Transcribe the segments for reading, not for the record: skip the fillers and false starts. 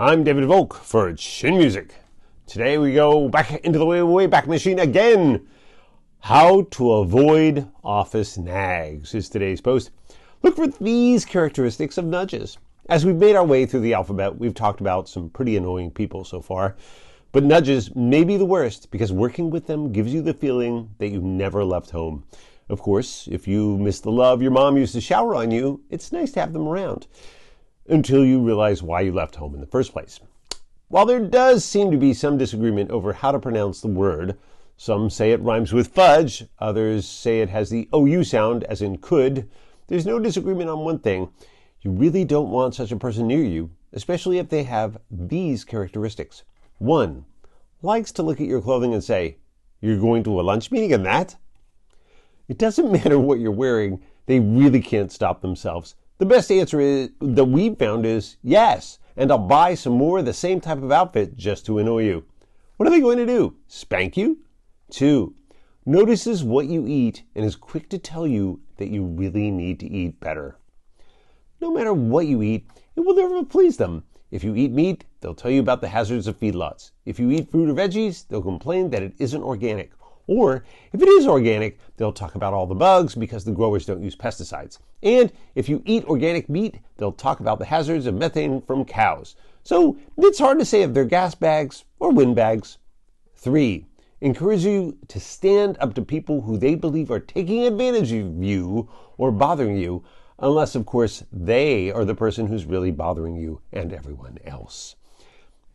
I'm David Volk for Chin Music. Today we go back into the Wayback Machine again. How to avoid office nags is today's post. Look for these characteristics of nudges. As we've made our way through the alphabet, we've talked about some pretty annoying people so far. But nudges may be the worst because working with them gives you the feeling that you never left home. Of course, if you miss the love your mom used to shower on you, it's nice to have them around until you realize why you left home in the first place. While there does seem to be some disagreement over how to pronounce the word, some say it rhymes with fudge, others say it has the OU sound, as in could, there's no disagreement on one thing. You really don't want such a person near you, especially if they have these characteristics. 1. Likes to look at your clothing and say, "You're going to a lunch meeting in that?" It doesn't matter what you're wearing, they really can't stop themselves. The best answer that we've found is yes, and I'll buy some more of the same type of outfit just to annoy you. What are they going to do? Spank you? 2. Notices what you eat and is quick to tell you that you really need to eat better. No matter what you eat, it will never please them. If you eat meat, they'll tell you about the hazards of feedlots. If you eat fruit or veggies, they'll complain that it isn't organic. Or, if it is organic, they'll talk about all the bugs because the growers don't use pesticides. And if you eat organic meat, they'll talk about the hazards of methane from cows. So, it's hard to say if they're gas bags or windbags. 3. Encourage you to stand up to people who they believe are taking advantage of you or bothering you, unless, of course, they are the person who's really bothering you and everyone else.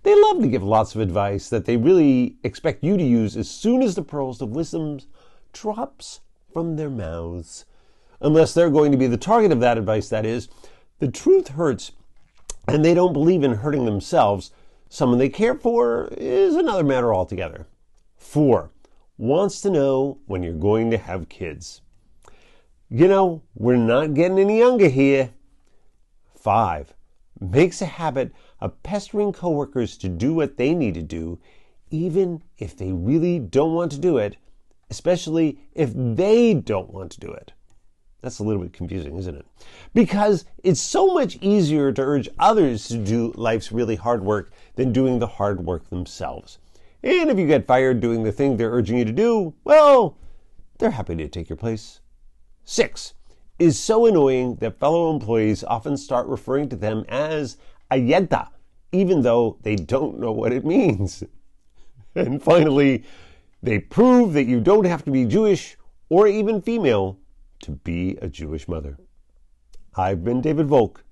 They love to give lots of advice that they really expect you to use as soon as the pearls of wisdom drops from their mouths. Unless they're going to be the target of that advice, that is. The truth hurts, and they don't believe in hurting themselves. Someone they care for is another matter altogether. 4. Wants to know when you're going to have kids. You know, we're not getting any younger here. 5. Makes a habit of pestering coworkers to do what they need to do, even if they really don't want to do it, especially if they don't want to do it. That's a little bit confusing, isn't it? Because it's so much easier to urge others to do life's really hard work than doing the hard work themselves. And if you get fired doing the thing they're urging you to do, well, they're happy to take your place. 6. Is so annoying that fellow employees often start referring to them as ayenta, even though they don't know what it means. And finally, they prove that you don't have to be Jewish or even female to be a Jewish mother. I've been David Volk,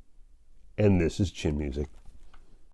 and this is Chin Music.